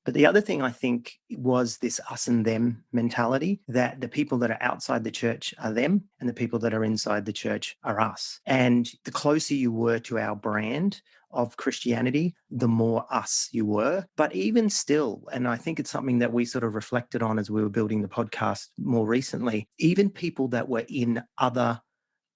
But the other thing I think was this us and them mentality, that the people that are outside the church are them and the people that are inside the church are us. And the closer you were to our brand of Christianity, the more us you were. But even still, and I think it's something that we sort of reflected on as we were building the podcast more recently, even people that were in other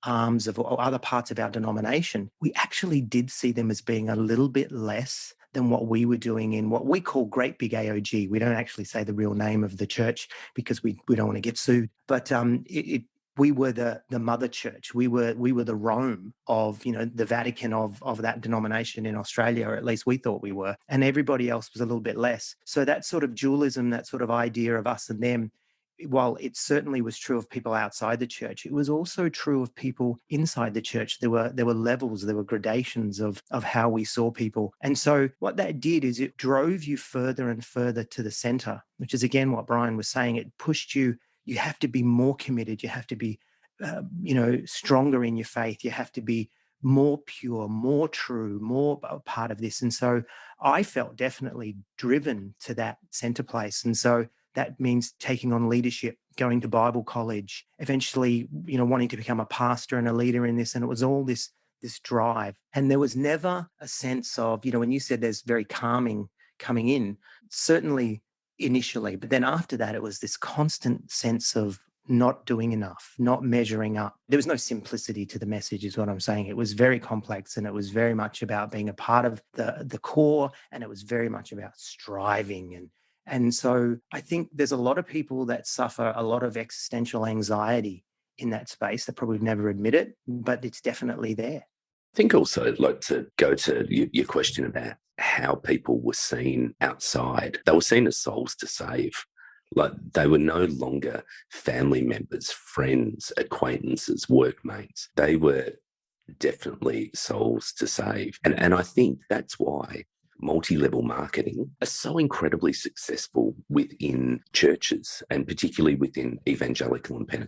arms of or other parts of our denomination, we actually did see them as being a little bit less than what we were doing in what we call Great Big AOG. We don't actually say the real name of the church because we don't want to get sued. But we were the mother church. We were the Rome of, the Vatican of that denomination in Australia, or at least we thought we were. And everybody else was a little bit less. So that sort of dualism, that sort of idea of us and them, while it certainly was true of people outside the church, it was also true of people inside the church. There were levels, there were gradations of how we saw people. And so what that did is it drove you further and further to the center, which is again what Brian was saying. It pushed you. You have to be more committed. You have to be, stronger in your faith. You have to be more pure, more true, more a part of this. And so I felt definitely driven to that center place. And so that means taking on leadership, going to Bible college, eventually, wanting to become a pastor and a leader in this. And it was all this drive. And there was never a sense of, when you said there's very calming coming in, certainly initially, but then after that, it was this constant sense of not doing enough, not measuring up. There was no simplicity to the message is what I'm saying. It was very complex, and it was very much about being a part of the core, and it was very much about striving. And so I think there's a lot of people that suffer a lot of existential anxiety in that space that probably never admit it, but it's definitely there. I think also I'd like to go to your question about how people were seen outside. They were seen as souls to save. Like they were no longer family members, friends, acquaintances, workmates. They were definitely souls to save. And I think that's why multi-level marketing are so incredibly successful within churches, and particularly within evangelical and Pentecostal